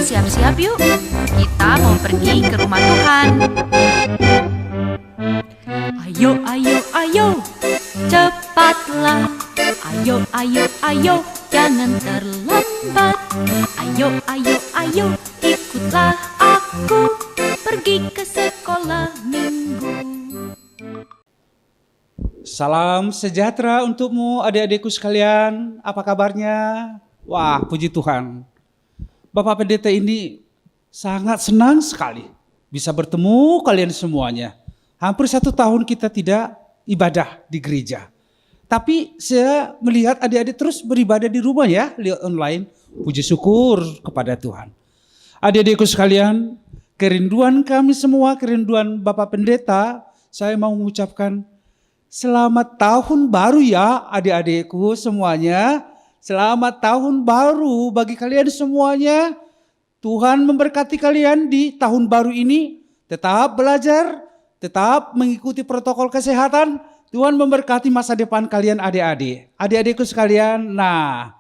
siap-siap yuk. Kita mau pergi ke rumah Tuhan. Ayo, ayo, ayo, cepatlah. Ayo, ayo, ayo, jangan terlambat. Ayo, ayo, ayo, ikutlah aku pergi ke sekolah minggu. Salam sejahtera untukmu adik-adikku sekalian. Apa kabarnya? Wah, puji Tuhan. Bapak Pendeta ini sangat senang sekali bisa bertemu kalian semuanya. Hampir 1 tahun kita tidak ibadah di gereja. Tapi saya melihat adik-adik terus beribadah di rumah ya, lewat online. Puji syukur kepada Tuhan. Adik-adikku sekalian, kerinduan kami semua, kerinduan Bapak Pendeta, saya mau mengucapkan selamat tahun baru ya adik-adikku semuanya. Selamat tahun baru bagi kalian semuanya. Tuhan memberkati kalian di tahun baru ini. Tetap belajar, tetap mengikuti protokol kesehatan. Tuhan memberkati masa depan kalian adik-adik. Adik-adikku sekalian, nah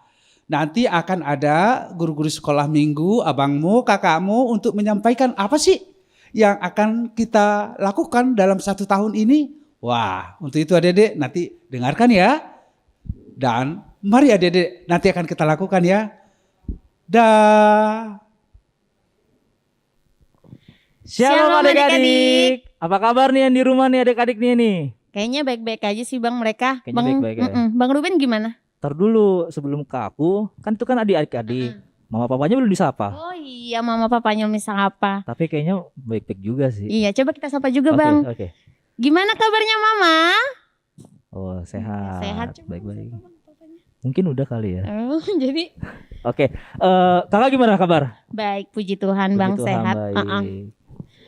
nanti akan ada guru-guru sekolah minggu, abangmu, kakakmu untuk menyampaikan apa sih yang akan kita lakukan dalam 1 tahun ini. Wah, untuk itu adik-adik nanti dengarkan ya. Dan mari adik-adik nanti akan kita lakukan ya. Dah. Shalom adik-adik. Apa kabar nih yang di rumah nih adik-adik nih? Kayaknya baik-baik aja sih Bang mereka. Kayaknya Bang, baik-baik ya. Bang Ruben gimana? Ntar dulu sebelum ke aku, kan itu kan adik-adik. Mama papanya belum disapa. Oh iya, mama papanya misal apa? Tapi kayaknya baik-baik juga sih. Iya, coba kita sapa juga Oke, Bang. oke. Gimana kabarnya Mama? Oh, sehat. Sehat. Baik-baik. Mungkin udah kali ya. Oh, jadi Oke. Kakak gimana kabar? baik, puji Tuhan Bang, Puji Tuhan, sehat. baik.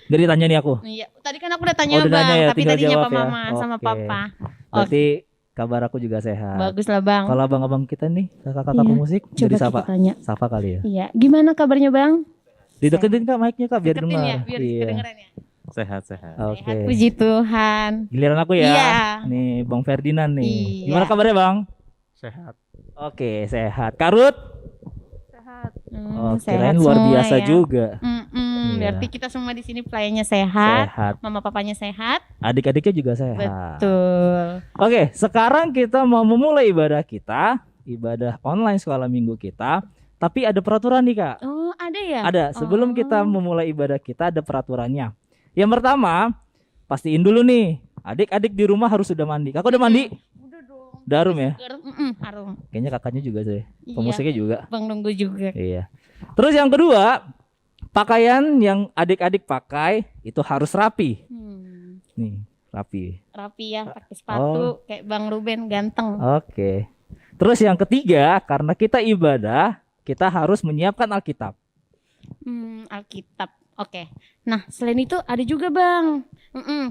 Jadi tanya nih aku. Iya, tadi kan aku udah tanya udah Bang, nanya ya, tapi tinggal tadi jawab nyapa ya. Mama sama Oke. Papa. Berarti kabar aku juga sehat. Bagus lah Bang. Kalau abang-abang kita nih, kakak-kakak Iya, musik, coba jadi kita sapa. tanya. Sapa kali ya. Iya, gimana kabarnya Bang? Dideketin Kak mic-nya Kak biar Deketin dengar. ya, biar kedengeran ya. Sehat-sehat. Oke. Sehat, puji Tuhan. Giliran aku ya. Iya. Nih Bang Ferdinand nih. Iya. Gimana kabarnya Bang? Sehat. Oke, sehat. Karut? Sehat. Oh, Sehat kirain luar semua biasa ya. juga. Iya. Berarti kita semua di sini pelayannya sehat. Sehat. Mama papanya sehat. Adik-adiknya juga sehat. Betul. Oke, sekarang kita mau memulai ibadah kita, ibadah online sekolah minggu kita. Tapi ada peraturan nih Kak. Oh, ada ya? Ada. Sebelum kita memulai ibadah kita ada peraturannya. Yang pertama, pastiin dulu nih, adik-adik di rumah harus sudah mandi. Kakak udah mandi? Udah dong. Udah harum ya? Harum. Kayaknya kakaknya juga sih. Iya. Pemusiknya juga. Bang nunggu juga. Iya. Terus yang kedua, pakaian yang adik-adik pakai itu harus rapi. Nih, rapi. Rapi ya, pakai sepatu kayak Bang Ruben ganteng. Oke. Terus yang ketiga, karena kita ibadah, kita harus menyiapkan Alkitab. Alkitab. Oke. Nah, selain itu ada juga Bang.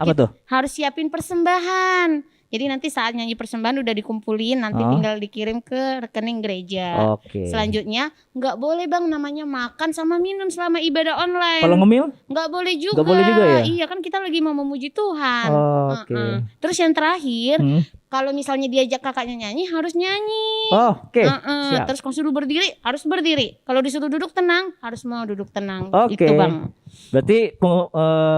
Apa tuh? Harus siapin persembahan. Jadi nanti saat nyanyi persembahan udah dikumpulin, nanti tinggal dikirim ke rekening gereja. Oke. Selanjutnya nggak boleh Bang namanya makan sama minum selama ibadah online. Kalau ngemil? Nggak boleh juga. Nggak boleh juga ya? Iya kan kita lagi mau memuji Tuhan. Oke. Terus yang terakhir, kalau misalnya diajak kakaknya nyanyi harus nyanyi. Oke. Siap. Terus kalau suruh berdiri harus berdiri. Kalau disuruh duduk tenang harus mau duduk tenang. Oke. Itu Bang. Berarti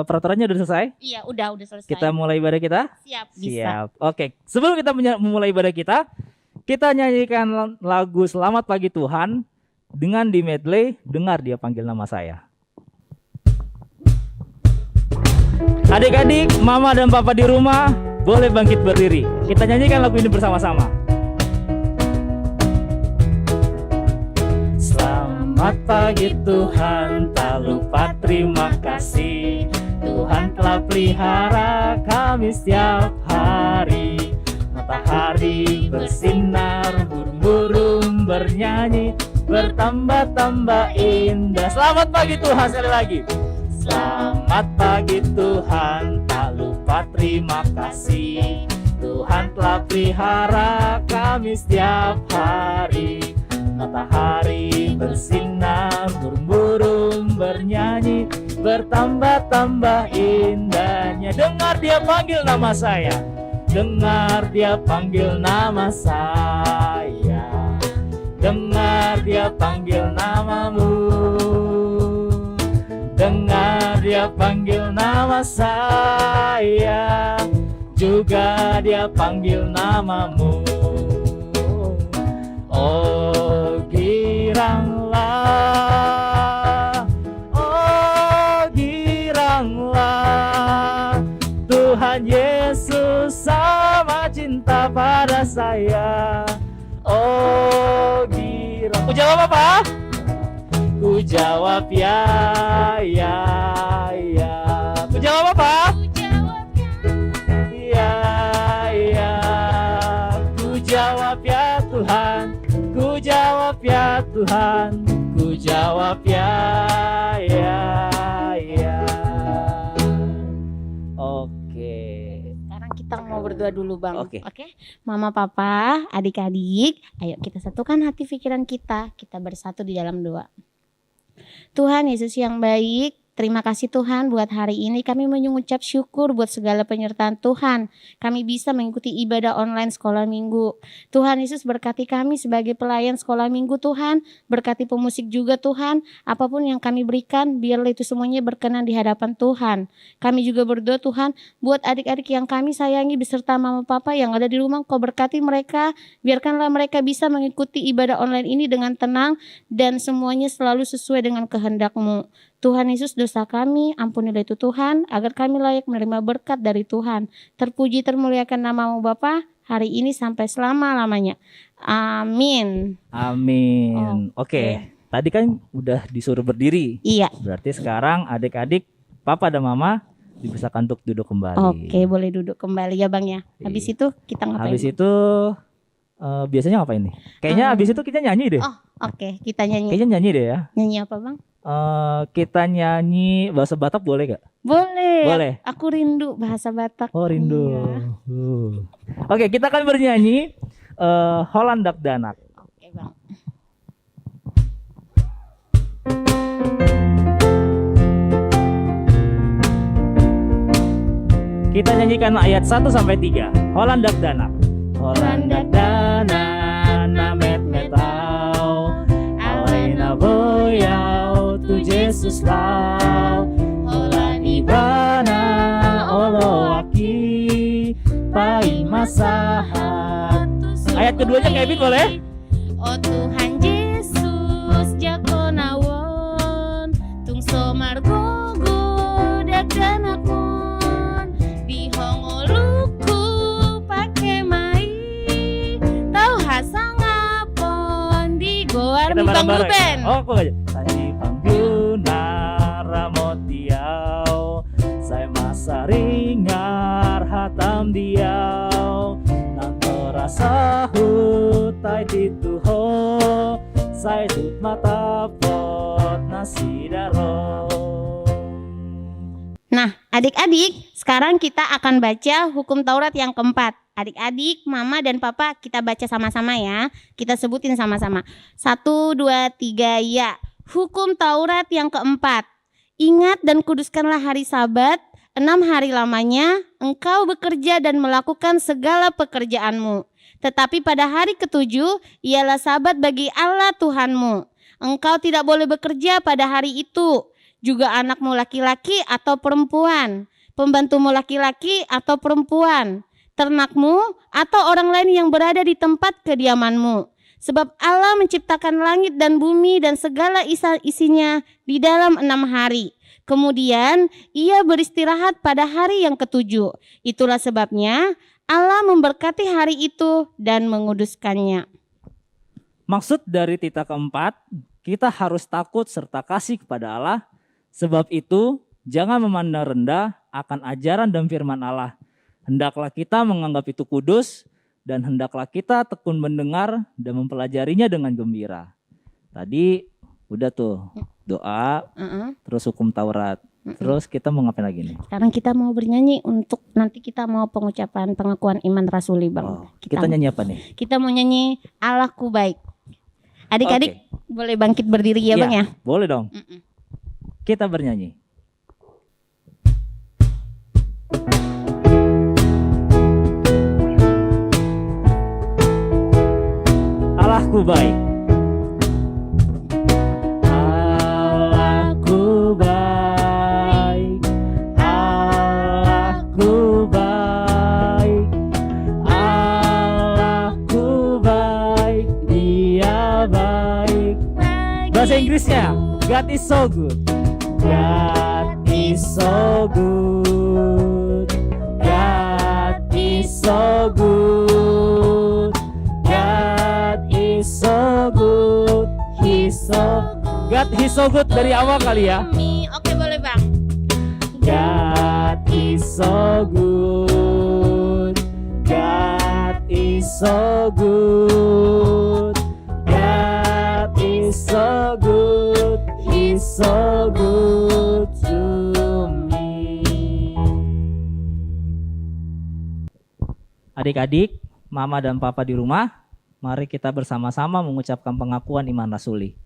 peraturannya udah selesai? Iya udah selesai. Kita mulai ibadah kita? Siap. Bisa. Siap. Oke. Sebelum kita memulai ibadah kita nyanyikan lagu Selamat Pagi Tuhan dengan di medley Dengar Dia Panggil Nama Saya. Adik-adik, mama dan papa di rumah boleh bangkit berdiri. Kita nyanyikan lagu ini bersama-sama. Selamat pagi Tuhan, tak lupa terima kasih. Tuhan telah pelihara kami setiap hari. Matahari bersinar, burung-burung bernyanyi, bertambah-tambah indah. Selamat pagi Tuhan sekali lagi. Selamat pagi Tuhan, tak lupa terima kasih. Tuhan telah pelihara kami setiap hari. Matahari bersinar, burung-burung bernyanyi, bertambah-tambah indahnya. Dengar dia panggil nama saya, dengar dia panggil nama saya, dengar dia panggil namamu. Dia panggil nama saya, juga Dia panggil namamu. Oh giranglah, oh giranglah, Tuhan Yesus sama cinta pada saya. Oh girang. Ku jawab apa? Ku jawab ya, ya, ya. Ku jawab apa? Ya, ya. Ku jawab ya Tuhan. Ku jawab ya Tuhan. Ku jawab ya, ya, ya. Oke. Sekarang kita mau berdoa dulu Bang. Oke. Mama, Papa, adik-adik, ayo kita satukan hati pikiran kita. Kita bersatu di dalam doa. Tuhan Yesus yang baik, terima kasih Tuhan buat hari ini kami mengucap syukur buat segala penyertaan Tuhan. Kami bisa mengikuti ibadah online sekolah minggu. Tuhan Yesus berkati kami sebagai pelayan sekolah minggu Tuhan. Berkati pemusik juga Tuhan. Apapun yang kami berikan biarlah itu semuanya berkenan di hadapan Tuhan. Kami juga berdoa Tuhan buat adik-adik yang kami sayangi beserta mama papa yang ada di rumah. Kau berkati mereka. Biarkanlah mereka bisa mengikuti ibadah online ini dengan tenang dan semuanya selalu sesuai dengan kehendak-Mu. Tuhan Yesus, dosa kami, ampunilah itu Tuhan, agar kami layak menerima berkat dari Tuhan. Terpuji termuliakan nama-Mu Bapa, hari ini sampai selama-lamanya. Amin. Amin. Oke. Tadi kan udah disuruh berdiri. Iya. Berarti sekarang adik-adik, papa dan mama dipersilakan untuk duduk kembali. Oke, boleh duduk kembali ya Bang ya. Habis itu kita ngapain? Habis itu biasanya ngapain nih? Kayaknya habis itu kita nyanyi deh. Oh, oke, kita nyanyi. Kayaknya nyanyi deh ya. Nyanyi apa Bang? Kita nyanyi bahasa Batak boleh gak? Boleh. Boleh. Aku rindu bahasa Batak. Oh rindu. Iya. Oke, kita akan bernyanyi Hollandak Danak. Oke Bang. Kita nyanyikan ayat 1 sampai 3. Hollandak Danak. Hollandak Danak namet metau. Alaina boyau tu Jesus lau. Holan ibana olo aki pai masahat. Ayat keduanya Kevin boleh? Oh Tuhan Yesus jakonawon tungso margogo daganakon bihongoluku pake mai tau hasangapon di goar Kita Bang bareng-bareng. Ruben. Oh, aku aja. Tadi pangguna ramotiau, saya masaringar hatam diau, nanto rasahu tai dituho, saya tut mata pot nasi daro. Nah, adik-adik, sekarang kita akan baca hukum Taurat yang keempat. Adik-adik, mama dan papa kita baca sama-sama ya. Kita sebutin sama-sama. 1, 2, 3, ya. Hukum Taurat yang keempat. Ingat dan kuduskanlah hari Sabat, 6 hari lamanya, engkau bekerja dan melakukan segala pekerjaanmu. Tetapi pada hari ketujuh, ialah Sabat bagi Allah Tuhanmu. Engkau tidak boleh bekerja pada hari itu. Juga anakmu laki-laki atau perempuan, pembantumu laki-laki atau perempuan, ternakmu atau orang lain yang berada di tempat kediamanmu. Sebab Allah menciptakan langit dan bumi dan segala isinya di dalam 6 hari. Kemudian ia beristirahat pada hari yang ketujuh. Itulah sebabnya Allah memberkati hari itu dan menguduskannya. Maksud dari tita keempat, kita harus takut serta kasih kepada Allah. Sebab itu, jangan memandang rendah akan ajaran dan firman Allah. Hendaklah kita menganggap itu kudus, dan hendaklah kita tekun mendengar dan mempelajarinya dengan gembira. Tadi udah tuh doa, terus hukum Taurat. Terus kita mau ngapain lagi nih? Sekarang kita mau bernyanyi untuk nanti kita mau pengucapan pengakuan iman rasuli Bang. Oh, kita nyanyi apa nih? Kita mau nyanyi Allahku baik. Adik-adik boleh bangkit berdiri ya Bang ya? Boleh dong. Kita bernyanyi. Allahku baik. Allahku baik. Inggrisnya. God is so good. God is so good. God is so good. God is so good. He's so God is so good dari awal kali ya. Oke, boleh Bang. God is so good. God is so good. God is so good. He's so good to me. Adik-adik, mama dan papa di rumah, mari kita bersama-sama mengucapkan pengakuan iman rasuli.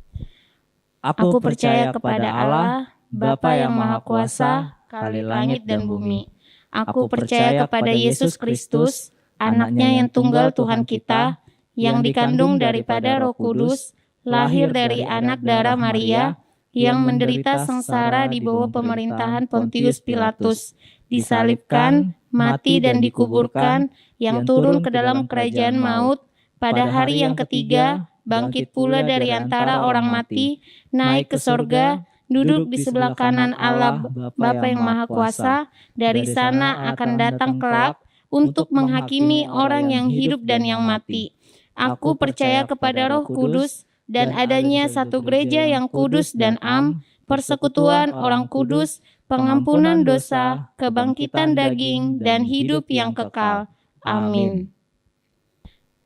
Aku percaya kepada Allah, Bapa yang Maha Kuasa, Khalik langit dan bumi. Aku percaya kepada Yesus Kristus, anaknya yang tunggal Tuhan kita, yang dikandung daripada Roh Kudus, lahir dari anak darah Maria, yang menderita sengsara di bawah pemerintahan Pontius Pilatus, disalibkan, mati dan dikuburkan, yang turun ke dalam kerajaan maut, pada hari yang ketiga, bangkit pula dari antara orang mati, naik ke sorga, duduk di sebelah kanan Allah Bapa yang Maha Kuasa, dari sana akan datang kelak untuk menghakimi orang yang hidup dan yang mati. Aku percaya kepada Roh Kudus dan adanya satu gereja yang kudus dan am, persekutuan orang kudus, pengampunan dosa, kebangkitan daging, dan hidup yang kekal. Amin.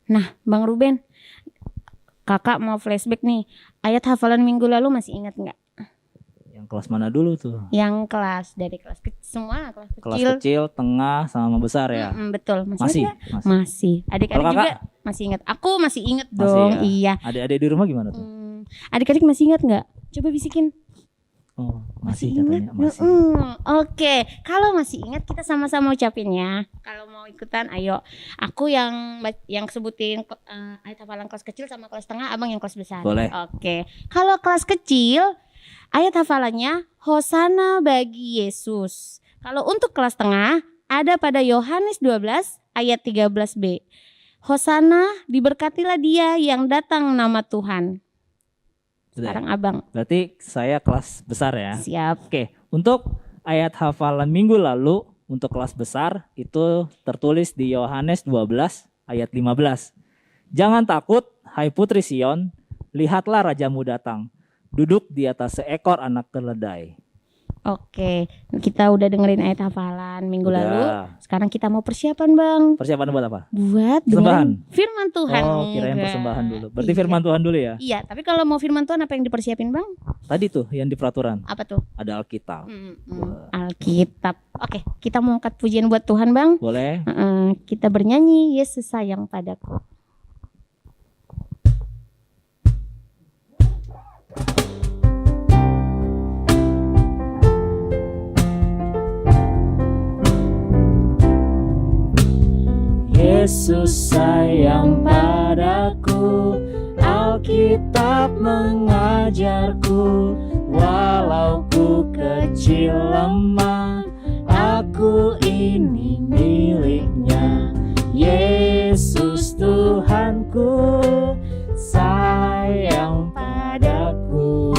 Nah, Bang Ruben, kakak mau flashback nih. Ayat hafalan minggu lalu masih ingat nggak? Yang kelas mana dulu tuh? Yang kelas dari kelas kecil semua, kelas Kelas kecil. kecil, tengah, sama besar ya? Betul, masih Masih? ingat nggak? Masih. Adik-adik Kalau juga kakak? masih ingat. Aku masih ingat Masih dong. ya? Iya. Adik-adik di rumah gimana tuh? Adik-adik masih ingat nggak? Coba bisikin. Oh, masih ingat? katanya, masih. Oke, kalau masih ingat kita sama-sama ucapin ya. Kalau mau ikutan, ayo. Aku yang sebutin ayat hafalan kelas kecil sama kelas tengah, abang yang kelas besar. Boleh. Oke. Kalau kelas kecil, ayat hafalannya Hosana bagi Yesus. Kalau untuk kelas tengah, ada pada Yohanes 12 ayat 13b. Hosana, diberkatilah dia yang datang nama Tuhan. Sekarang abang. Berarti saya kelas besar ya? Siap. Oke, untuk ayat hafalan minggu lalu untuk kelas besar itu tertulis di Yohanes 12 ayat 15. Jangan takut, hai putri Sion, lihatlah rajamu datang, duduk di atas seekor anak keledai. Oke, kita udah dengerin ayat hafalan minggu Udah. lalu. Sekarang kita mau persiapan bang. Persiapan buat apa? Buat Persembahan? dengerin firman Tuhan. Oh, kirain Enggak. persembahan dulu. Berarti Iya. firman Tuhan dulu ya? Iya, tapi kalau mau firman Tuhan apa yang dipersiapin bang? Tadi tuh yang di peraturan, Apa tuh? ada Alkitab. Alkitab. Oke, kita mau angkat pujian buat Tuhan bang. Boleh? Kita bernyanyi Yesus sayang padaku. Yesus sayang padaku, Alkitab mengajarku, walau ku kecil lemah, aku ini miliknya. Yesus Tuhanku, sayang padaku,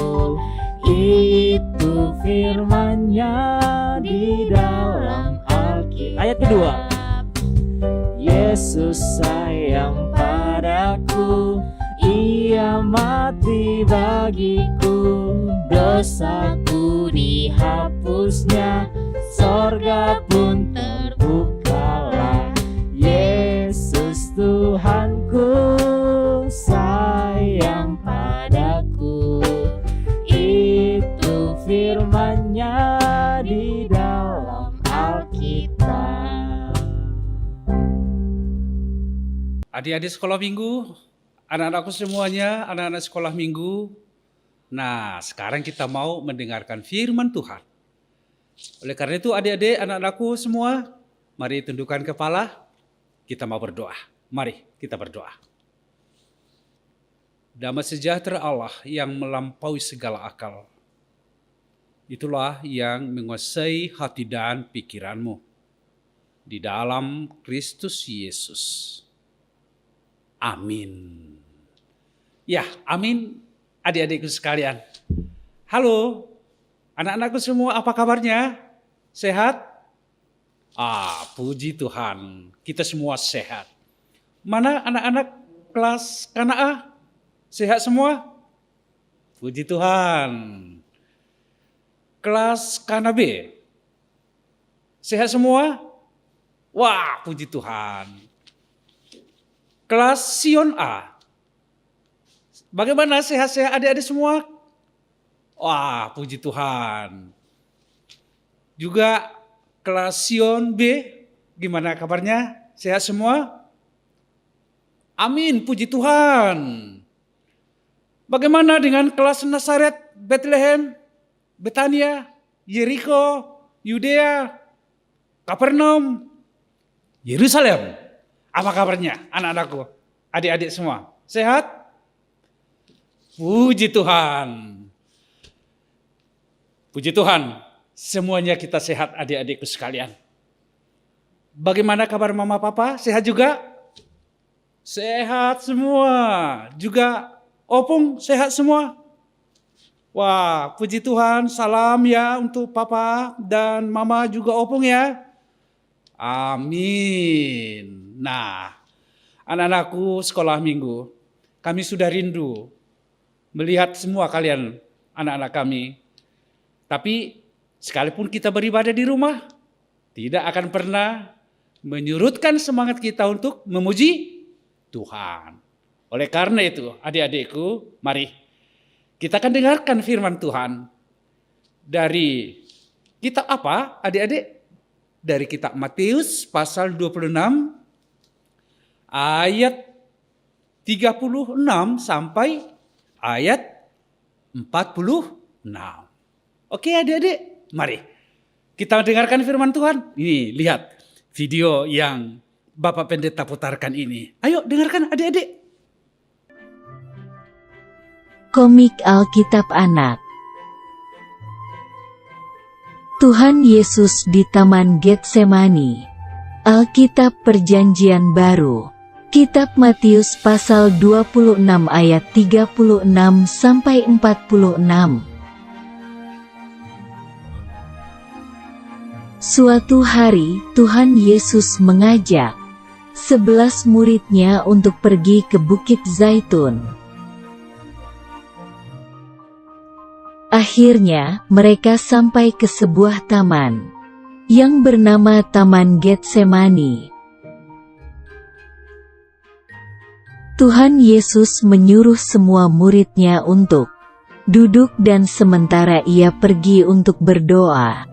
itu firman-Nya di dalam Alkitab. Ayat kedua. Yesus sayang padaku, Ia mati bagiku, dosaku dihapusnya, sorga pun terbukalah. Yesus Tuhanku, sayang padaku, itu firman-Nya di dalam Alkitab. Adik-adik sekolah minggu, anak-anakku semuanya, anak-anak sekolah minggu. Nah, sekarang kita mau mendengarkan firman Tuhan. Oleh karena itu adik-adik, anak-anakku semua, mari tundukkan kepala, kita mau berdoa. Mari kita berdoa. Damai sejahtera Allah yang melampaui segala akal, itulah yang menguasai hati dan pikiranmu di dalam Kristus Yesus. Amin. Ya, amin. adik-adikku sekalian. Halo, anak-anakku semua, apa kabarnya? Sehat? Puji Tuhan, kita semua sehat. Mana anak-anak kelas Kana? Sehat semua? Puji Tuhan. Kelas Kana B? Sehat semua? Wah, puji Tuhan. Kelas Sion A? Bagaimana, sehat-sehat adik-adik semua? Wah, puji Tuhan. Juga kelas Sion B, gimana kabarnya? Sehat semua? Amin, puji Tuhan. Bagaimana dengan kelas Nazaret, Bethlehem, Betania, Yeriko, Yudea, Kapernaum, Yerusalem? Apa kabarnya anak-anakku, adik-adik semua? Sehat? Puji Tuhan. Puji Tuhan, semuanya kita sehat adik-adikku sekalian. Bagaimana kabar mama papa? Sehat juga? Sehat semua. Juga Opung sehat semua? Wah, puji Tuhan, salam ya untuk papa dan mama juga Opung ya. Amin. Nah, anak-anakku sekolah minggu, kami sudah rindu melihat semua kalian anak-anak kami. Tapi sekalipun kita beribadah di rumah, tidak akan pernah menyurutkan semangat kita untuk memuji Tuhan. Oleh karena itu, adik-adikku, mari kita akan dengarkan firman Tuhan dari kitab apa, adik-adik? Dari kitab Matius pasal 26 ayat 36 sampai ayat 46. Oke adik-adik, mari kita dengarkan firman Tuhan. Ini lihat video yang Bapak Pendeta putarkan ini. Ayo dengarkan adik-adik. Komik Alkitab Anak. Tuhan Yesus di Taman Getsemani. Alkitab Perjanjian Baru. Kitab Matius pasal 26 ayat 36 sampai 46. Suatu hari, Tuhan Yesus mengajak 11 murid-Nya untuk pergi ke Bukit Zaitun. Akhirnya, mereka sampai ke sebuah taman yang bernama Taman Getsemani. Tuhan Yesus menyuruh semua murid-Nya untuk duduk dan sementara Ia pergi untuk berdoa.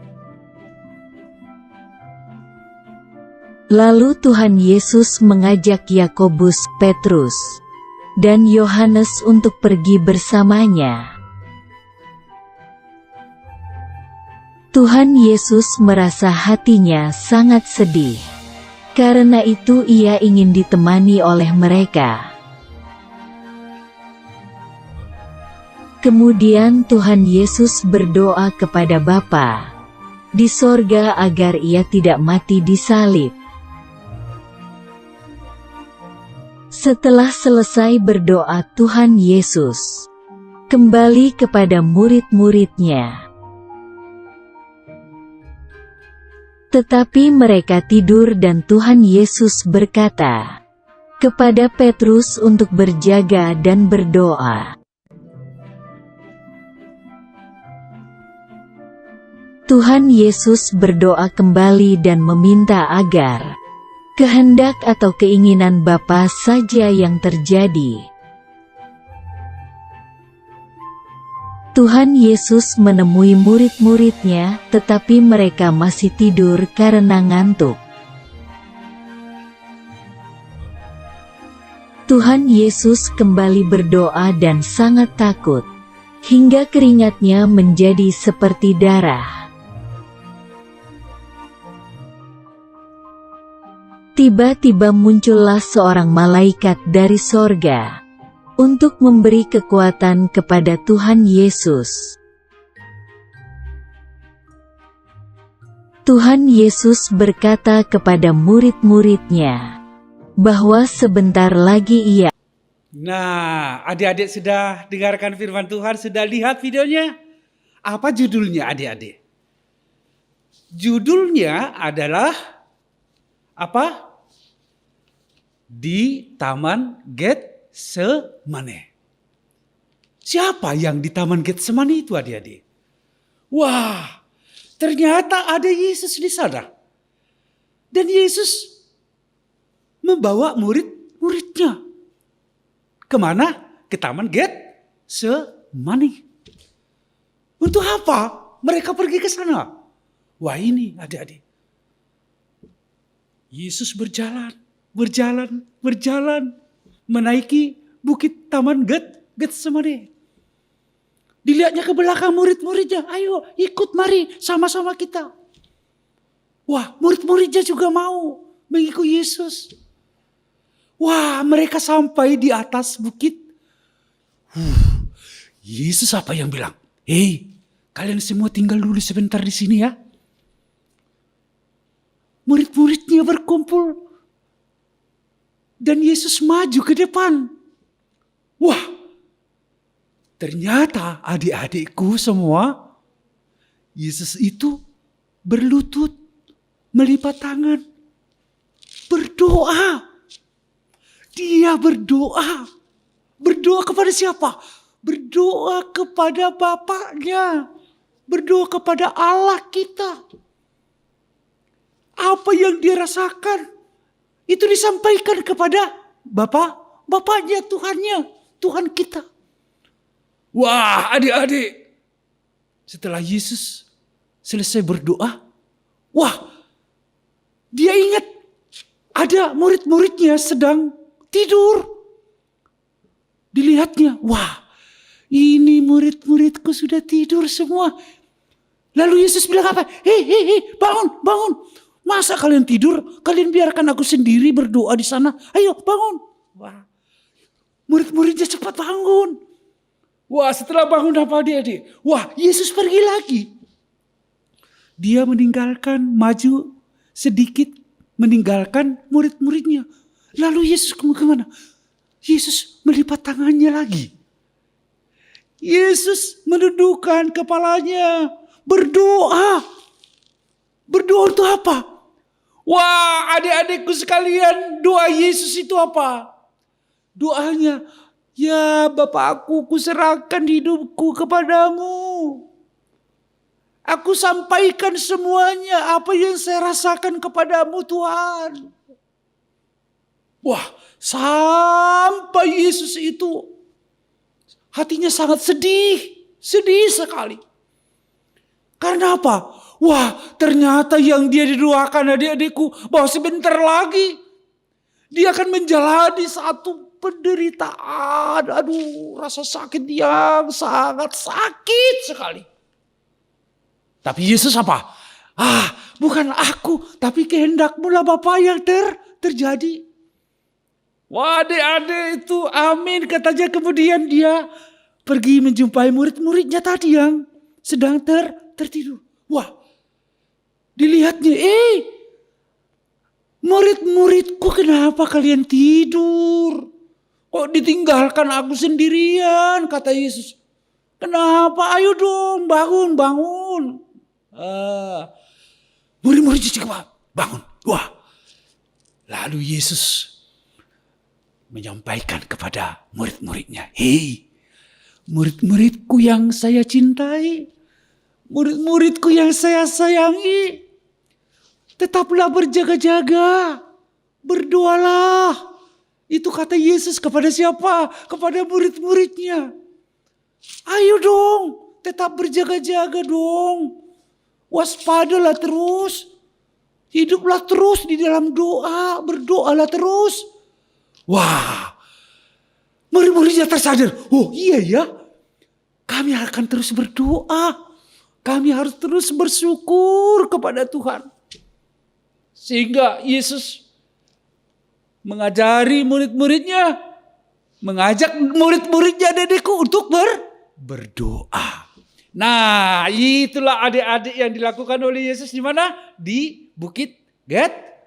Lalu Tuhan Yesus mengajak Yakobus, Petrus, dan Yohanes untuk pergi bersamanya. Tuhan Yesus merasa hatinya sangat sedih. Karena itu Ia ingin ditemani oleh mereka. Kemudian Tuhan Yesus berdoa kepada Bapa di sorga agar Ia tidak mati disalib. Setelah selesai berdoa, Tuhan Yesus kembali kepada murid-murid-Nya. Tetapi mereka tidur dan Tuhan Yesus berkata kepada Petrus untuk berjaga dan berdoa. Tuhan Yesus berdoa kembali dan meminta agar kehendak atau keinginan Bapa saja yang terjadi. Tuhan Yesus menemui murid-murid-Nya, tetapi mereka masih tidur karena ngantuk. Tuhan Yesus kembali berdoa dan sangat takut, hingga keringatnya menjadi seperti darah. Tiba-tiba muncullah seorang malaikat dari sorga untuk memberi kekuatan kepada Tuhan Yesus. Tuhan Yesus berkata kepada murid-murid-Nya bahwa sebentar lagi Ia Nah, adik-adik sudah dengarkan firman Tuhan, sudah lihat videonya? Apa judulnya adik-adik? Judulnya adalah apa? Di Taman Getsemane. Siapa yang di Taman Getsemane itu adik-adik? Wah, ternyata ada Yesus di sana. Dan Yesus membawa murid-muridnya. Kemana? Ke Taman Getsemane. Untuk apa mereka pergi ke sana? Wah, ini adik-adik. Yesus berjalan menaiki bukit Taman Getsemane. Dilihatnya ke belakang murid-muridnya, ayo ikut mari sama-sama kita. Wah, murid-muridnya juga mau mengikuti Yesus. Wah, mereka sampai di atas bukit. Yesus apa yang bilang? Hei, kalian semua tinggal dulu sebentar di sini ya. Murid-muridnya berkumpul. Dan Yesus maju ke depan. Wah, ternyata adik-adikku semua, Yesus itu berlutut, melipat tangan, berdoa. Dia berdoa. Berdoa kepada siapa? Berdoa kepada Bapaknya. Berdoa kepada Allah kita. Apa yang dia rasakan, itu disampaikan kepada Bapaknya, Tuhannya, Tuhan kita. Wah, adik-adik, setelah Yesus selesai berdoa, wah, dia ingat ada murid-muridnya sedang tidur. Dilihatnya, wah, ini murid-muridku sudah tidur semua. Lalu Yesus bilang apa? Hei, bangun. Masa kalian tidur? Kalian biarkan aku sendiri berdoa di sana. Ayo, bangun. Wah, murid-muridnya cepat bangun. Wah, setelah bangun apa adik-adik? Wah, Yesus pergi lagi. Dia maju sedikit, meninggalkan murid-muridnya. Lalu Yesus kemana? Yesus melipat tangannya lagi. Yesus menundukkan kepalanya, berdoa. Berdoa untuk apa? Wah, adik-adikku sekalian, doa Yesus itu apa? Doanya, ya Bapakku, kuserahkan hidupku kepadamu. Aku sampaikan semuanya apa yang saya rasakan kepadamu Tuhan. Wah, sampai Yesus itu hatinya sangat sedih sekali. Karena apa? Wah, ternyata yang dia didoakan adik-adikku, bahwa sebentar lagi dia akan menjalani satu penderitaan. Aduh, rasa sakit yang sangat sakit sekali. Tapi Yesus apa? Bukan aku, tapi kehendak-Mu lah Bapa yang terjadi. Wah, adik-adik itu amin katanya. Kemudian dia pergi menjumpai murid-muridnya tadi yang sedang tertidur. Wah, dilihatnya, murid-muridku, kenapa kalian tidur? Kok ditinggalkan aku sendirian, kata Yesus. Kenapa? Ayo dong, bangun. Murid-muridnya juga bangun. Wah, lalu Yesus menyampaikan kepada murid-muridnya, hei, murid-muridku yang saya cintai, murid-muridku yang saya sayangi, tetaplah berjaga-jaga, berdoalah. Itu kata Yesus kepada siapa? Kepada murid-muridnya. Ayo dong, tetap berjaga-jaga dong. Waspadalah terus. Hiduplah terus di dalam doa, berdoalah terus. Wah, murid-muridnya tersadar. Oh iya ya, kami akan terus berdoa. Kami harus terus bersyukur kepada Tuhan. Sehingga Yesus mengajari murid-muridnya, mengajak murid-muridnya adikku untuk berdoa. Nah, itulah adik-adik yang dilakukan oleh Yesus di mana? Di Bukit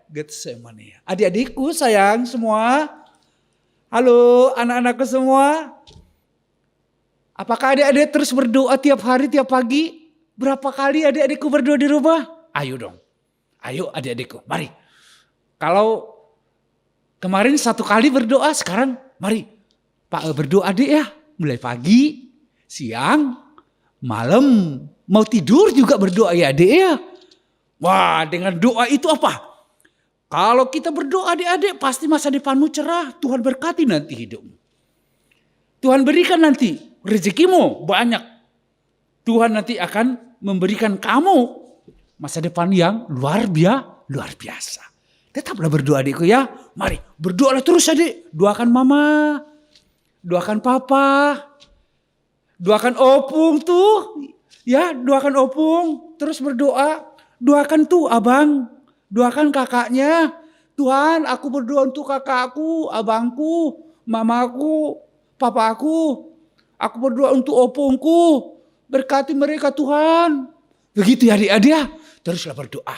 Getsemane. Adik-adikku sayang semua, Halo anak-anakku semua. Apakah adik-adik terus berdoa tiap hari, tiap pagi? Berapa kali adik-adikku berdoa di rumah? Ayo dong. Ayo adik-adikku, mari. Kalau kemarin 1 kali berdoa, sekarang mari. Pak berdoa adik ya. Mulai pagi, siang, malam. Mau tidur juga berdoa ya adik ya. Wah, dengan doa itu apa? Kalau kita berdoa adik-adik, pasti masa depanmu cerah. Tuhan berkati nanti hidupmu. Tuhan berikan nanti rezekimu banyak. Tuhan nanti akan memberikan kamu masa depan yang luar biasa. Tetaplah berdoa adikku ya. Mari berdoalah terus adik. Doakan mama. Doakan papa. Doakan opung tuh. Ya, doakan opung. Terus berdoa. Doakan tuh abang. Doakan kakaknya. Tuhan, aku berdoa untuk kakakku, abangku, mamaku, papaku. Aku berdoa untuk opungku. Berkati mereka Tuhan. Begitu ya adik-adik ya. Teruslah berdoa.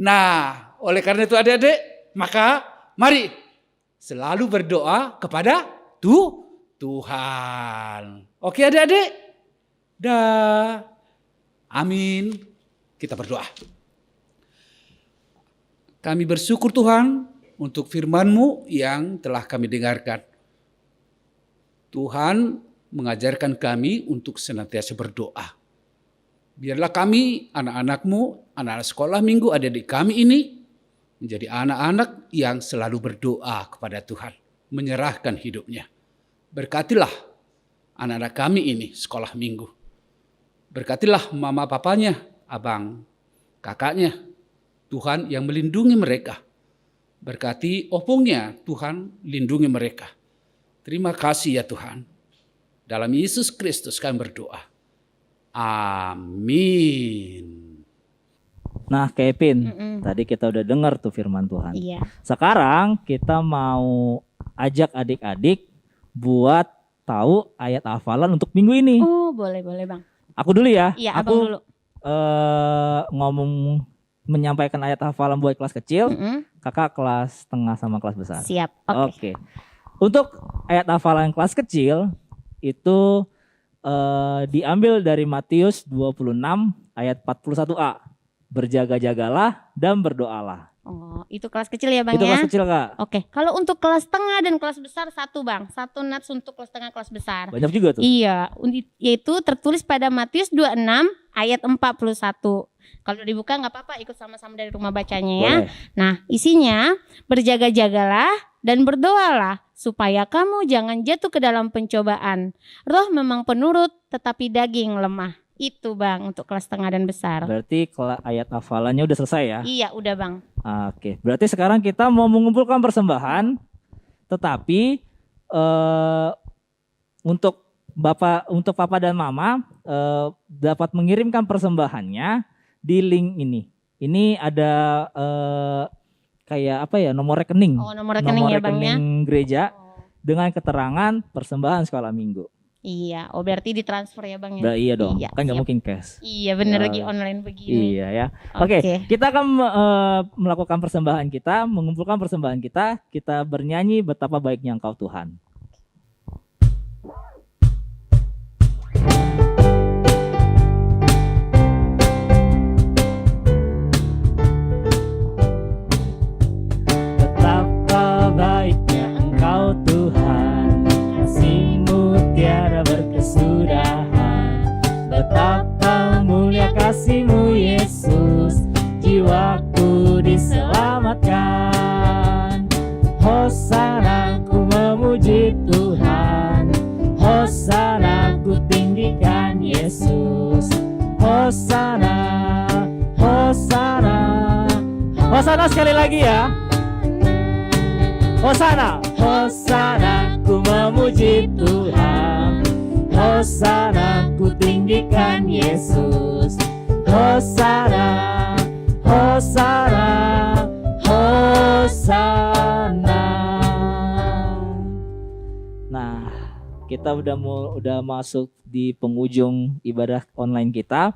Nah, oleh karena itu adik-adik, maka mari selalu berdoa kepada Tuhan. Oke adik-adik? Dah. Amin. Kita berdoa. Kami bersyukur Tuhan untuk firman-Mu yang telah kami dengarkan. Tuhan mengajarkan kami untuk senantiasa berdoa. Biarlah kami, anak-anak-Mu, anak-anak sekolah minggu, adik-adik kami ini, menjadi anak-anak yang selalu berdoa kepada Tuhan. Menyerahkan hidupnya. Berkatilah anak-anak kami ini sekolah minggu. Berkatilah mama papanya, abang, kakaknya. Tuhan yang melindungi mereka. Berkati opungnya, Tuhan lindungi mereka. Terima kasih ya Tuhan. Dalam Yesus Kristus kami berdoa. Amin. Nah Kevin, tadi kita udah dengar tuh firman Tuhan. Iya. Sekarang kita mau ajak adik-adik buat tahu ayat hafalan untuk minggu ini. Oh, boleh Bang. Aku dulu ya. Iya, aku Abang dulu. menyampaikan ayat hafalan buat kelas kecil, kakak kelas tengah sama kelas besar. Siap. Oke. Untuk ayat hafalan kelas kecil itu diambil dari Matius 26 ayat 41a. Berjaga-jagalah dan berdoalah. Oh, itu kelas kecil ya Bang Itu ya? kelas kecil Kak. Oke, kalau untuk kelas tengah dan kelas besar satu Bang. 1 nats untuk kelas tengah kelas besar. Banyak juga tuh. Iya, yaitu tertulis pada Matius 26 ayat 41. Kalau dibuka nggak apa-apa, ikut sama-sama dari rumah bacanya ya. Boleh. Nah, isinya berjaga-jagalah dan berdoalah supaya kamu jangan jatuh ke dalam pencobaan. Roh memang penurut tetapi daging lemah. Itu Bang untuk kelas tengah dan besar. Berarti ayat hafalannya udah selesai ya? Iya, udah Bang. Oke, berarti sekarang kita mau mengumpulkan persembahan, tetapi untuk papa dan mama dapat mengirimkan persembahannya di link ini. Ini ada kayak apa ya, nomor rekening. Oh, nomor rekening ya Bang ya. Gereja dengan keterangan persembahan sekolah minggu. Iya, oh berarti ditransfer ya Bang ya. Iya dong, Iya, kan nggak siap. mungkin cash. Iya bener Ya. lagi online begini. Iya ya. Oke, kita akan melakukan persembahan kita, mengumpulkan persembahan kita. Kita bernyanyi betapa baiknya Engkau Tuhan. Betapa baiknya Engkau Tuhan, kasih-Mu tiada berkesudahan. Betapa mulia kasih-Mu Yesus, jiwaku diselamatkan. Hosana ku memuji Tuhan, Hosana ku tinggikan Yesus. Hosana, Hosana, Hosana sekali lagi ya. Hosana, Hosana ku memuji Tuhan, Hosana ku tinggikan Yesus. Hosana, Hosana, Hosana. Nah, kita udah masuk di penghujung ibadah online kita.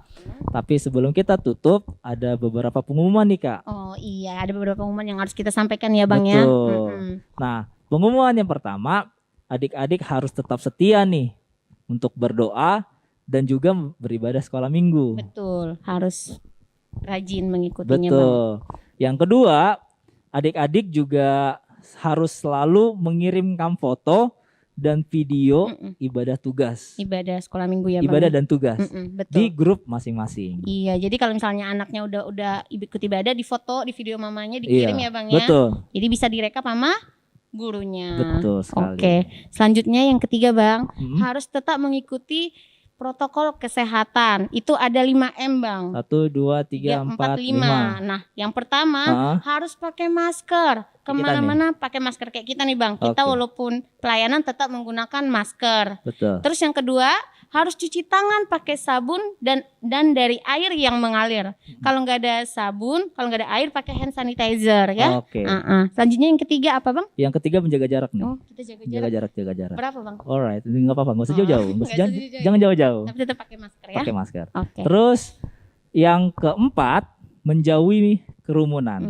Tapi sebelum kita tutup, ada beberapa pengumuman nih Kak. Oh iya, ada beberapa pengumuman yang harus kita sampaikan ya Bang ya. Betul. Nah, Pengumuman yang pertama, adik-adik harus tetap setia nih untuk berdoa dan juga beribadah sekolah minggu. Betul, harus rajin mengikutinya, Bang. Betul. Yang kedua, adik-adik juga harus selalu mengirimkan foto dan video ibadah tugas. Ibadah sekolah minggu ya, Bang. Ibadah dan tugas Betul. di grup masing-masing. Iya, jadi kalau misalnya anaknya udah ikut ibadah, di foto, di video mamanya dikirim ya, Bang ya. Betul. Jadi bisa direkap sama gurunya. Betul sekali. Oke. Selanjutnya yang ketiga, Bang, harus tetap mengikuti protokol kesehatan. Itu ada 5M, Bang. 1, 2, 3, 4, 5. Nah, yang pertama harus pakai masker. Kemana-mana pakai masker kayak kita nih, Bang. Kita walaupun pelayanan tetap menggunakan masker. Betul. Terus yang kedua, harus cuci tangan pakai sabun dan dari air yang mengalir. Kalau nggak ada sabun, kalau nggak ada air pakai hand sanitizer ya. Oke. Selanjutnya yang ketiga apa, Bang? Yang ketiga menjaga jarak nih. Oh, kita jaga jarak. Jaga jarak. Berapa, Bang? Alright, ini nggak apa-apa, nggak usah jauh-jauh. nggak usah jauh-jauh. Jangan jauh-jauh. Tapi tetap pakai masker ya. Pakai masker. Oke. Terus yang keempat, menjauhi kerumunan.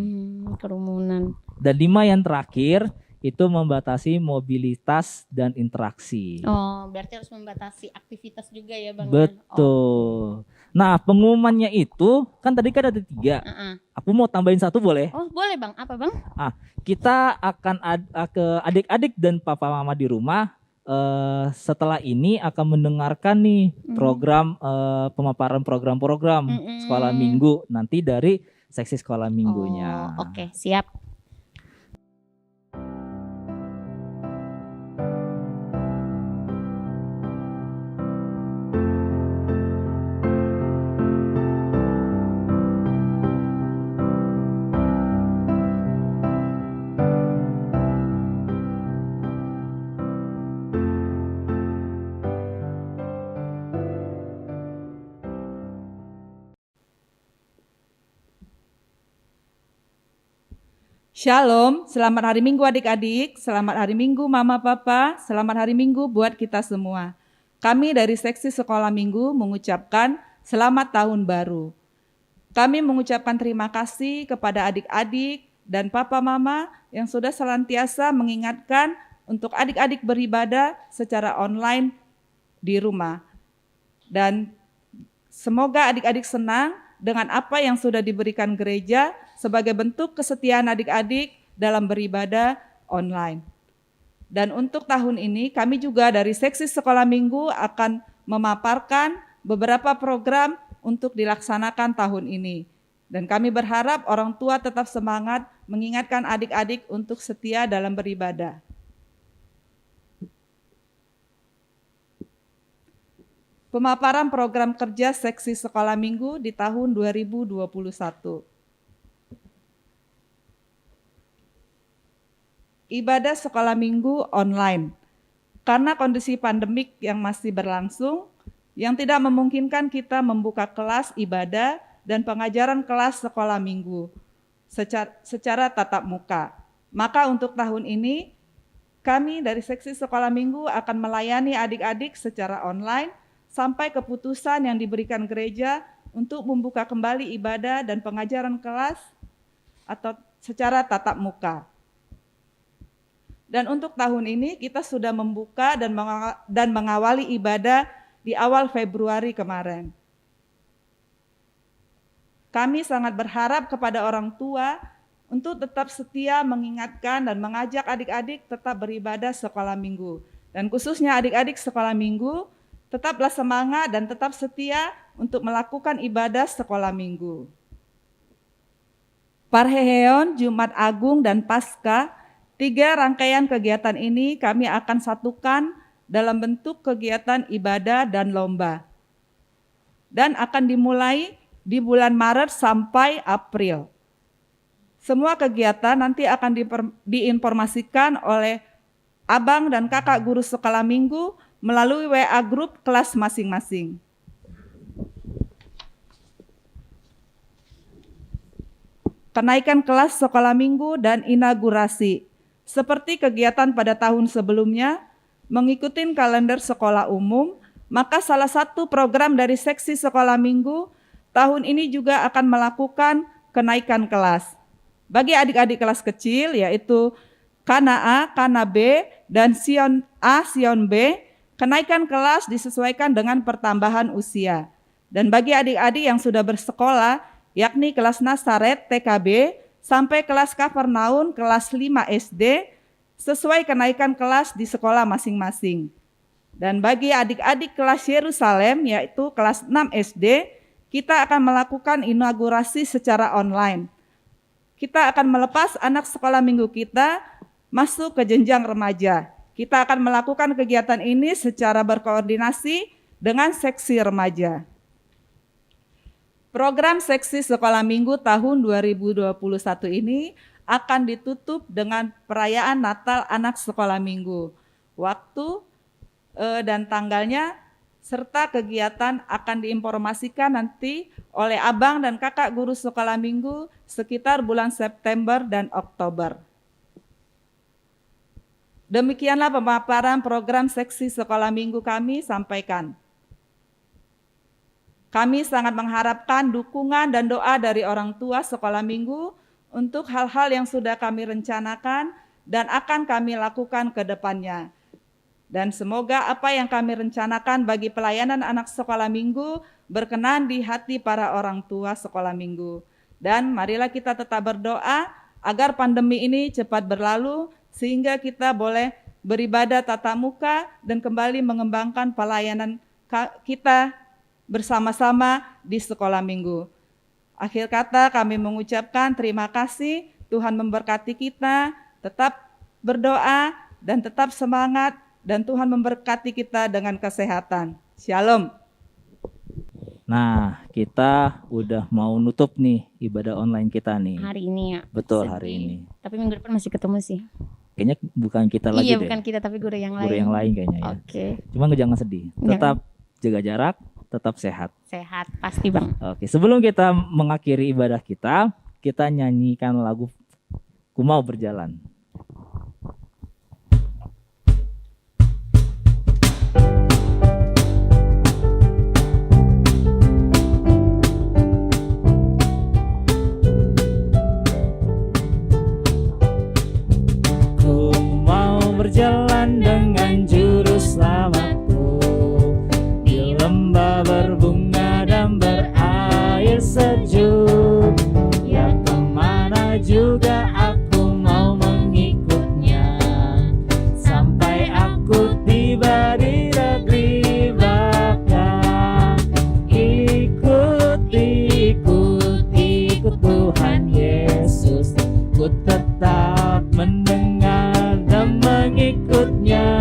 Kerumunan. Dan 5 yang terakhir itu membatasi mobilitas dan interaksi. Oh, berarti harus membatasi aktivitas juga ya, Bang. Betul. Nah, pengumumannya itu kan tadi kan ada 3. Aku mau tambahin 1 boleh? Oh, boleh, Bang. Apa, Bang? Kita akan ke adik-adik dan papa mama di rumah. Setelah ini akan mendengarkan nih program pemaparan program-program sekolah minggu nanti dari seksi sekolah minggunya. Oke, siap. Shalom, selamat hari Minggu adik-adik, selamat hari Minggu Mama Papa, selamat hari Minggu buat kita semua. Kami dari seksi sekolah minggu mengucapkan selamat tahun baru. Kami mengucapkan terima kasih kepada adik-adik dan Papa Mama yang sudah senantiasa mengingatkan untuk adik-adik beribadah secara online di rumah. Dan semoga adik-adik senang dengan apa yang sudah diberikan gereja sebagai bentuk kesetiaan adik-adik dalam beribadah online. Dan untuk tahun ini kami juga dari seksi sekolah minggu akan memaparkan beberapa program untuk dilaksanakan tahun ini. Dan kami berharap orang tua tetap semangat mengingatkan adik-adik untuk setia dalam beribadah. Pemaparan program kerja seksi sekolah minggu di tahun 2021. Ibadah sekolah minggu online. Karena kondisi pandemik yang masih berlangsung, yang tidak memungkinkan kita membuka kelas ibadah dan pengajaran kelas sekolah minggu secara tatap muka. Maka untuk tahun ini, kami dari seksi sekolah minggu akan melayani adik-adik secara online sampai keputusan yang diberikan gereja untuk membuka kembali ibadah dan pengajaran kelas atau secara tatap muka. Dan untuk tahun ini kita sudah membuka dan mengawali ibadah di awal Februari kemarin. Kami sangat berharap kepada orang tua untuk tetap setia mengingatkan dan mengajak adik-adik tetap beribadah sekolah minggu. Dan khususnya adik-adik sekolah minggu, tetaplah semangat dan tetap setia untuk melakukan ibadah sekolah minggu. Parheheon, Jumat Agung, dan Paskah, 3 rangkaian kegiatan ini kami akan satukan dalam bentuk kegiatan ibadah dan lomba. Dan akan dimulai di bulan Maret sampai April. Semua kegiatan nanti akan diinformasikan oleh abang dan kakak guru sekolah minggu melalui WA grup kelas masing-masing. Kenaikan kelas sekolah minggu dan inaugurasi. Seperti kegiatan pada tahun sebelumnya, mengikuti kalender sekolah umum, maka salah satu program dari seksi sekolah minggu tahun ini juga akan melakukan kenaikan kelas. Bagi adik-adik kelas kecil, yaitu Kana A, Kana B, dan Sion A, Sion B, kenaikan kelas disesuaikan dengan pertambahan usia. Dan bagi adik-adik yang sudah bersekolah, yakni kelas Nasaret TKB sampai kelas Kafarnaun kelas 5 SD, sesuai kenaikan kelas di sekolah masing-masing. Dan bagi adik-adik kelas Yerusalem, yaitu kelas 6 SD, kita akan melakukan inaugurasi secara online. Kita akan melepas anak sekolah minggu kita masuk ke jenjang remaja. Kita akan melakukan kegiatan ini secara berkoordinasi dengan seksi remaja. Program seksi sekolah minggu tahun 2021 ini akan ditutup dengan perayaan Natal anak sekolah minggu. Waktu dan tanggalnya serta kegiatan akan diinformasikan nanti oleh abang dan kakak guru sekolah minggu sekitar bulan September dan Oktober. Demikianlah pemaparan program seksi sekolah minggu kami sampaikan. Kami sangat mengharapkan dukungan dan doa dari orang tua sekolah minggu untuk hal-hal yang sudah kami rencanakan dan akan kami lakukan ke depannya. Dan semoga apa yang kami rencanakan bagi pelayanan anak sekolah minggu berkenan di hati para orang tua sekolah minggu. Dan marilah kita tetap berdoa agar pandemi ini cepat berlalu sehingga kita boleh beribadah tatap muka dan kembali mengembangkan pelayanan kita bersama-sama di sekolah minggu. Akhir kata kami mengucapkan terima kasih, Tuhan memberkati kita, tetap berdoa dan tetap semangat, dan Tuhan memberkati kita dengan kesehatan. Shalom. Nah, kita udah mau nutup nih ibadah online kita nih. Hari ini ya. Betul, Sedih. hari ini. Tapi minggu depan masih ketemu sih. Kayaknya bukan kita lagi Iya, deh. bukan kita tapi guru yang lain. Guru yang lain kayaknya ya. Oke. Cuma jangan sedih. Tetap jaga jarak, tetap sehat. Sehat pasti, Bang. Oke, sebelum kita mengakhiri ibadah kita nyanyikan lagu Ku Mau Berjalan. Ku mau berjalan dengan juru selamatku di lembah berbunga dan berair sejuk. Ya kemana juga aku mau mengikutnya, sampai aku tiba di negeri baka. Ikut Tuhan Yesus, ku tetap mendengar dan mengikutnya.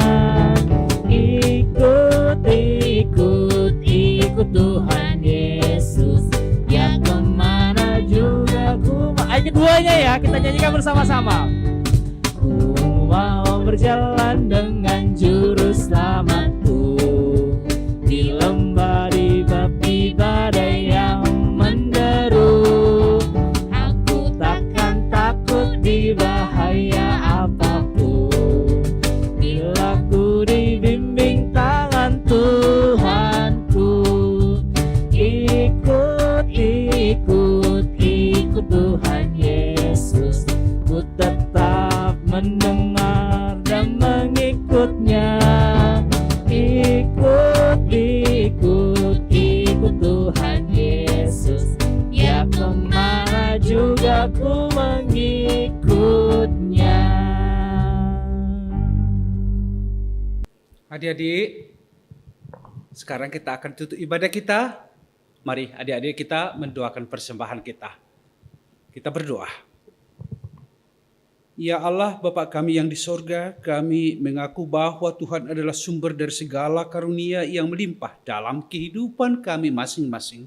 Ikut Tuhan Yesus, ya kemana juga ku mau. Ayo keduanya ya, kita nyanyikan bersama-sama. Ku mau berjalan dengan juru selamatku di lembah di bapi badai yang menderu. Aku takkan takut di bahaya apapun bila ku dibimbing tangan Tuhanku. Ikut Tuhan Yesus, ku tetap mendengar dan mengikutnya. Ikut Tuhan Yesus, ya kemana juga ku mengikutnya. Adik-adik, sekarang kita akan tutup ibadah kita. Mari adik-adik kita mendoakan persembahan kita. Kita berdoa. Ya Allah, Bapa kami yang di sorga, kami mengaku bahwa Tuhan adalah sumber dari segala karunia yang melimpah dalam kehidupan kami masing-masing.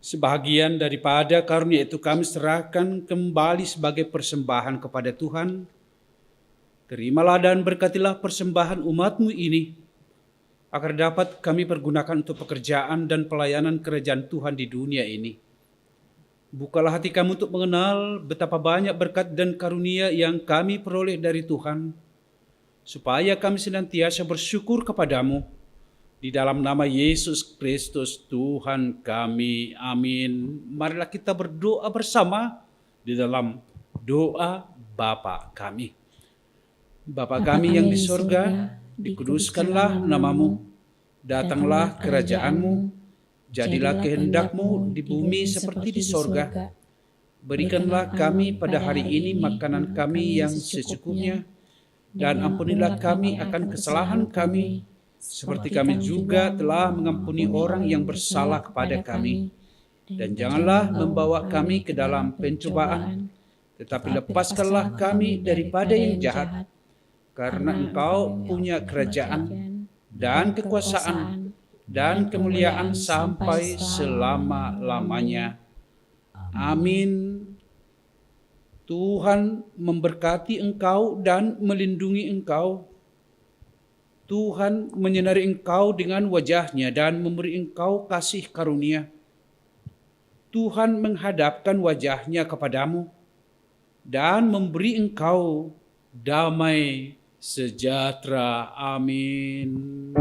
Sebahagian daripada karunia itu kami serahkan kembali sebagai persembahan kepada Tuhan. Terimalah dan berkatilah persembahan umat-Mu ini, agar dapat kami pergunakan untuk pekerjaan dan pelayanan kerajaan Tuhan di dunia ini. Bukalah hati kami untuk mengenal betapa banyak berkat dan karunia yang kami peroleh dari Tuhan, supaya kami senantiasa bersyukur kepadamu. Di dalam nama Yesus Kristus Tuhan kami, amin. Marilah kita berdoa bersama di dalam doa Bapa kami. Bapa kami yang di sorga, dikuduskanlah namamu, datanglah kerajaanmu, jadilah kehendakmu di bumi seperti di sorga. Berikanlah kami pada hari ini makanan kami yang secukupnya, dan ampunilah kami akan kesalahan kami, seperti kami juga telah mengampuni orang yang bersalah kepada kami. Dan janganlah membawa kami ke dalam pencobaan, tetapi lepaskanlah kami daripada yang jahat, karena Engkau punya kerajaan dan kekuasaan dan kemuliaan sampai selama-lamanya. Amin. Tuhan memberkati engkau dan melindungi engkau. Tuhan menyinari engkau dengan wajah-Nya dan memberi engkau kasih karunia. Tuhan menghadapkan wajah-Nya kepadamu dan memberi engkau damai sejahtera. Amin.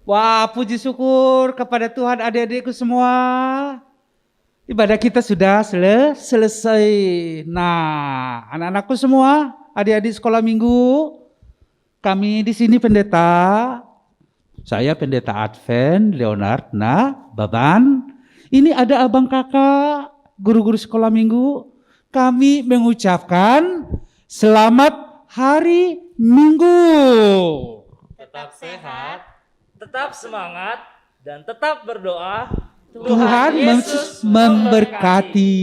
Wah, puji syukur kepada Tuhan adik-adikku semua. Ibadah kita sudah selesai. Nah, anak-anakku semua, adik-adik sekolah minggu, kami di sini pendeta. Saya pendeta Advent Leonard Baban. Ini ada abang kakak, guru-guru sekolah minggu. Kami mengucapkan selamat hari Minggu. Tetap sehat, tetap semangat, dan tetap berdoa. Tuhan Yesus memberkati.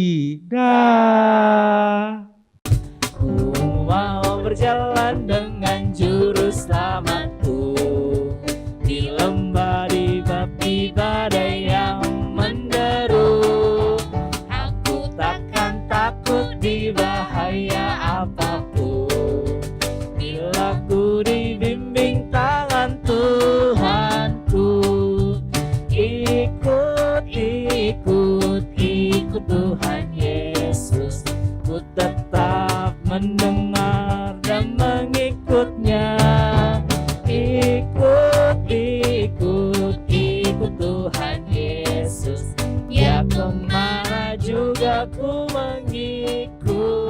Dah. Ku mau berjalan dengan juru selamatku di lembah, di bab, di badai yang menderu. Aku takkan takut di bahaya apapun, bila ku dibimbing tangan Tuhanku. Ikut Tuhan Yesus, ku tetap mendengar dan mengikutnya. Ikut Tuhan Yesus, ya kemana juga ku mengikut.